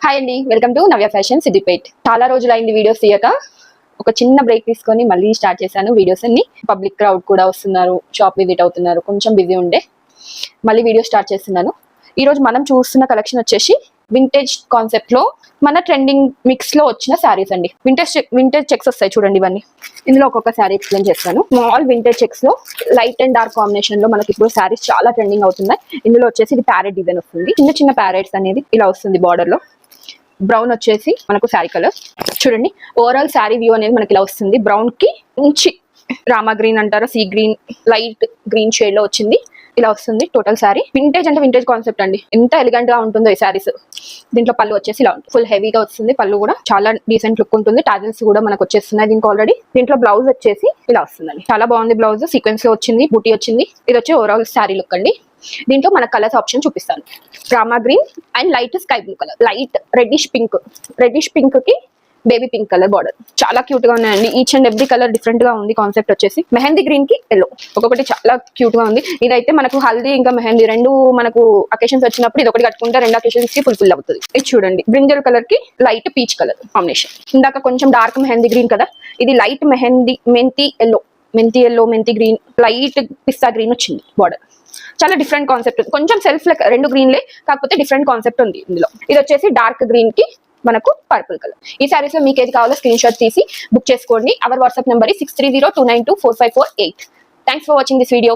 Hi అండి, welcome to Navya fashion Siddipet. చాలా రోజులైంది వీడియోస్ తీయక, ఒక చిన్న బ్రేక్ తీసుకొని మళ్ళీ స్టార్ట్ చేశాను వీడియోస్ అన్ని. పబ్లిక్ క్రౌడ్ కూడా వస్తున్నారు, షాప్ విజిట్ అవుతున్నారు, కొంచెం బిజీ ఉండే మళ్ళీ వీడియో స్టార్ట్ చేస్తున్నాను. ఈ రోజు మనం చూస్తున్న కలెక్షన్ వచ్చేసి వింటేజ్ కాన్సెప్ట్ లో మన ట్రెండింగ్ మిక్స్ లో వచ్చిన శారీస్ అండి. వింటేజ్ చెక్స్ వస్తాయి చూడండి, ఇవన్నీ ఇందులో ఒక్కొక్క శారీ ఎక్స్ప్లెయిన్ చేస్తాను. స్మాల్ వింటేజ్ చెక్స్ లో లైట్ అండ్ డార్క్ కాంబినేషన్ లో మనకి ఇప్పుడు శారీస్ చాలా ట్రెండింగ్ అవుతున్నాయి. ఇందులో వచ్చేసి ఇది ప్యారెట్ డిజైన్ వస్తుంది, చిన్న చిన్న ప్యారెట్స్ అనేది ఇలా వస్తుంది బార్డర్ లో. బ్రౌన్ వచ్చేసి మనకు శారీ కలర్ చూడండి. ఓవరాల్ శారీ వ్యూ అనేది మనకి ఇలా వస్తుంది. బ్రౌన్ కి మంచి రామా గ్రీన్ అంటారా, sea green, light green shade లో వచ్చింది. ఇలా వస్తుంది టోటల్ శారీ. వింటేజ్ అంటే వింటేజ్ కాన్సెప్ట్ అండి, ఎంత ఎలిగెంట్ గా ఉంటుందో ఈ శారీస్. దీంట్లో పళ్ళు వచ్చేసి ఇలా ఉంటుంది, ఫుల్ హెవీగా వస్తుంది. పళ్ళు కూడా చాలా డీసెంట్ లుక్ ఉంటుంది. టాజిల్స్ కూడా మనకు వచ్చేస్తున్నాయి దీనికి ఆల్రెడీ. దీంట్లో బ్లౌజ్ వచ్చేసి ఇలా వస్తుందండి, చాలా బాగుంది. బ్లౌజ్ సీక్వెన్స్ లో వచ్చింది, బూటీ వచ్చింది. ఇది వచ్చి ఓవరాల్ శారీ లుక్ అండి. దీంట్లో మన కలర్స్ ఆప్షన్ చూపిస్తాను. Rama green and light sky blue colour, light reddish pink కి బేబీ పింక్ కలర్ బార్డర్. చాలా క్యూట్ గా ఉన్నాయండి. Each and every colour different గా ఉంది. కాన్సెప్ట్ వచ్చేసి మెహందీ గ్రీన్ కి ఎల్లో, ఒక్కొక్కటి చాలా క్యూట్ గా ఉంది. ఇదైతే మనకు హల్దీ ఇంకా మెహందీ రెండు మనకు అకేషన్స్ వచ్చినప్పుడు ఇది ఒకటి కట్టుకుంటే రెండు అకేషన్స్ కి ఫుల్ అవుతుంది. ఇది చూడండి, బ్రింజల్ కలర్ కి లైట్ పీచ్ కలర్ కాంబినేషన్. ఇందాక కొంచెం డార్క్ మెహందీ గ్రీన్ కదా, ఇది లైట్ మెంతి ఎల్లో, మెంతి గ్రీన్, లైట్ పిస్తా గ్రీన్ వచ్చింది బార్డర్. చాలా డిఫరెంట్ కాన్సెప్ట్, కొంచెం సెల్ఫ్ రెండు గ్రీన్లే కాకపోతే డిఫరెంట్ కాన్సెప్ట్ ఉంది ఇందులో. ఇది వచ్చేసి డార్క్ గ్రీన్ కి మనకు పర్పుల్ కలర్. ఈ సారీస్ లో మీకు ఏది కావాలో స్క్రీన్ షాట్ తీసి బుక్ చేసుకోండి. Our WhatsApp number 6302924548. Thanks for watching this video.